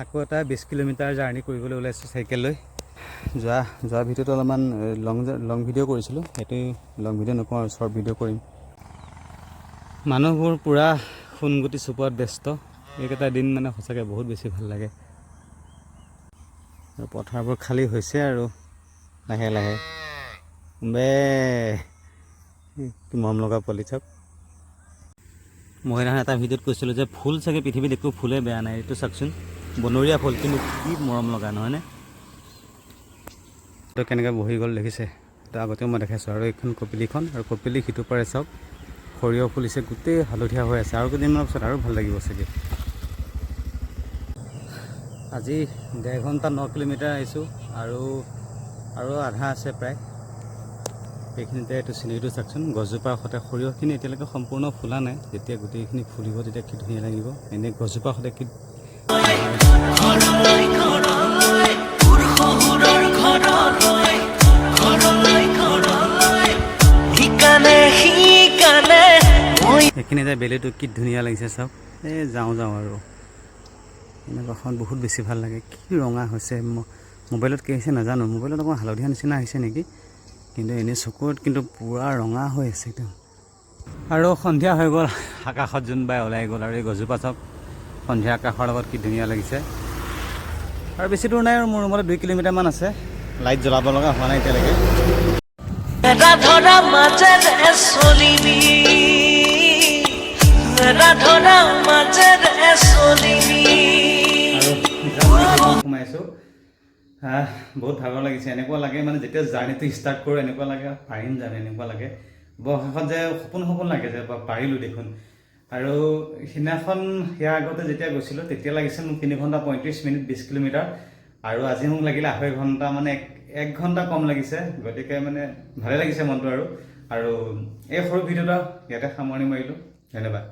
আকৌ এটা 20 kilometre journey কৰিবলৈ ওলাইছোঁ চাইকেল লৈ। যোৱা ভিডিঅ'টো অলপমান লং ভিডিঅ' কৰিছিলোঁ, সেইটো লং ভিডিঅ' নকওঁ আৰু শ্বৰ্ট ভিডিঅ' কৰিম। মানুহবোৰ পূৰা সোণগুটি চুপোৱাত ব্যস্ত। এইকেইটা দিন মানে সঁচাকৈ বহুত বেছি ভাল লাগে। আৰু পথাৰবোৰ খালী হৈছে আৰু লাহে লাহে। কি মৰম লগা পোৱালি চাওক। মই সেইদিনাখন এটা ভিডিঅ'ত কৈছিলোঁ যে ফুল চাগে পৃথিৱীত একো ফুলে বেয়া নাই। এইটো চাওকচোন, বনৰীয়া ফুল, কিন্তু কি মৰম লগা নহয়নে? তো কেনেকৈ বহি গ'ল দেখিছে? তো আগতেও মই দেখাইছোঁ। আৰু এইখন কপিলিখন, আৰু কপিলি সিটো পাৰে চাওক, সৰিয়হ ফুলিছে, গোটেই হালধীয়া হৈ আছে। আৰু কেইদিনমানৰ পিছত আৰু ভাল লাগিব চাগে। আজি 1.5 ঘণ্টা 9 কিলোমিটাৰ আহিছোঁ, আৰু আধা আছে প্ৰায়। এইখিনিতে এইটো চিনেৰীটো চাওকচোন, গছজোপাৰ সৈতে সৰিয়হখিনি এতিয়ালৈকে সম্পূৰ্ণ ফুলা নাই। যেতিয়া গোটেইখিনি ফুলিব তেতিয়া কি ধুনীয়া লাগিব। এনেই গছজোপাৰ সৈতে কি এইখিনিতে বেলিটো কি ধুনীয়া লাগিছে চাওক। যাওঁ আৰু এনেকুৱাখন বহুত বেছি ভাল লাগে। কি ৰঙা হৈছে, মোবাইলত কি আহিছে নাজানো। মোবাইলত অকণমান হালধীয়া নিচিনা আহিছে নেকি, কিন্তু এনেই চকুত কিন্তু পূৰা ৰঙা হৈ আছে একদম। আৰু সন্ধিয়া হৈ গ'ল, আকাশত জোনবাই ওলাই গ'ল। আৰু এই গছজোপা চাওক, সন্ধিয়া আকাশৰ লগত কি ধুনীয়া লাগিছে। আৰু বেছি দূৰ নাই, আৰু মোৰ ৰুমলৈ 2 কিলোমিটাৰমান আছে। লাইট জ্বলাব লগা হোৱা নাই এতিয়ালৈকে। সোমাইছোঁ, বহুত ভাগৰ লাগিছে। এনেকুৱা লাগে মানে যেতিয়া জাৰ্ণিটো ষ্টাৰ্ট কৰোঁ এনেকুৱা লাগে পাৰিম জানো, এনেকুৱা লাগে। শেষত যে সপোন লাগে যে পাৰিলোঁ দেখোন। আৰু সিদিনাখন ইয়াৰ আগতে যেতিয়া গৈছিলোঁ তেতিয়া লাগিছিল মোক 3 ঘণ্টা 35 মিনিট 20 কিলোমিটাৰ। আৰু আজি মোক লাগিলে 2.5 ঘণ্টা, মানে 1 ঘণ্টা কম লাগিছে। গতিকে মানে ভালে লাগিছে মনটো। আৰু এই সৰু ভিডিঅ'টা ইয়াতে সামৰণি মাৰিলোঁ। ধন্যবাদ।